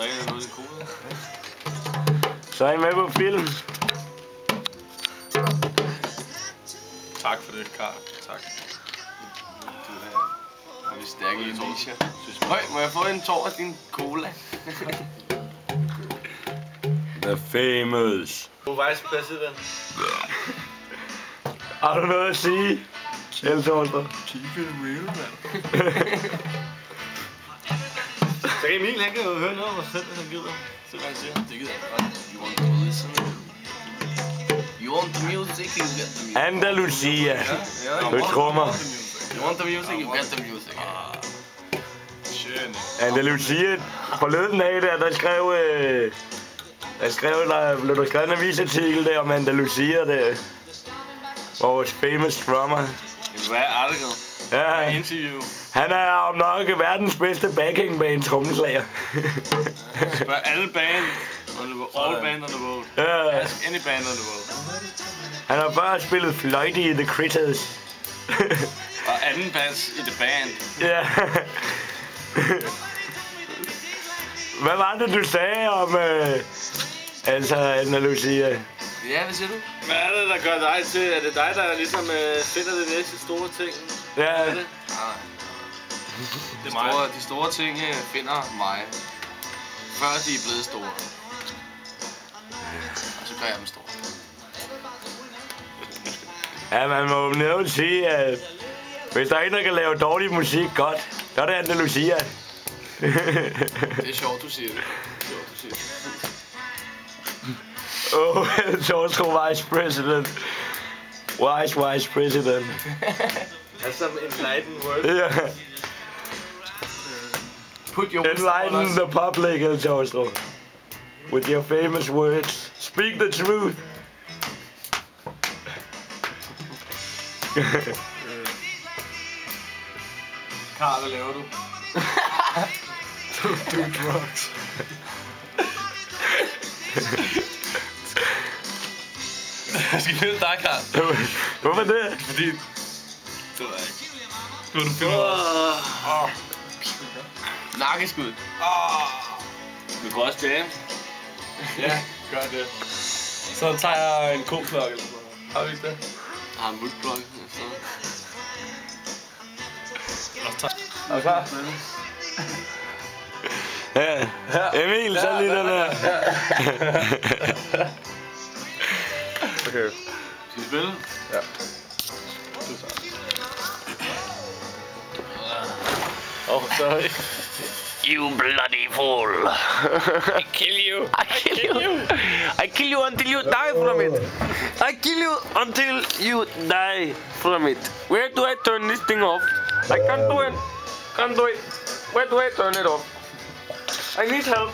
drikker noget i cola. Så er I med på film. Tak for det, Karl. Tak. Du er vi stærke i Nisha. Høj, må jeg få en tår af din cola? The famous. Vice President. Har du noget at sige? Eltorster. Keep it real, mand. Så Emil, han kan jo høre noget om os selv, hvis han gider. Så hvad han siger. Det gider jeg godt. You want to listen? You want the music, you get the music. Andalusia. Ja, Høj trommer. You want the music, you get the music. Schön. Andalusia. Forleden af der blev der skrevet en avisartikel der om Andalusia der. Vores famous drummer. Hvad er artikel? Ja, Interview. han er om nok verdens bedste backing band trommeslager. Spørg alle band. All band on the road. Ja, Ask any band on the road. han har bare spillet fløjte i The Critters. Og anden bas i the band. Ja. Hvad var det, du sagde om altså Andalusia? Ja, hvad siger du? Hvad er det, der gør dig til? Er det dig, der ligesom finder det næste store ting? Ja, Er det? Nej. Det er mig. De store ting finder mig. Før de er blevet store. Og så gør jeg dem store. ja, man må jo nævnt sige, at hvis der er en, der kan lave dårlig musik godt, så er det Andalusia. Det er sjovt, du siger det. George Vice President. Vice President. That's some enlightened word. Yeah. Put your Enlighten the public, El George. With your famous words. Speak the truth. Karl, hvad laver du? Do drugs. Jeg skal finde dig, Karl. Hvorfor det? Fordi... Det ved jeg ikke. Nu er du finde Nakkeskud. Vi kan også jam. Ja, gør det. Så tager jeg en koklokke eller sådan noget. Har vi ikke det? Jeg har en multiblock. Er du klar? Ja. Emil, så lige den her. Okay. Skal vi spille? Ja. Sorry. You bloody fool. I kill you. I kill you until you die from it. I kill you until you die from it. Where do I turn this thing off? I can't do it. Where do I turn it off? I need help.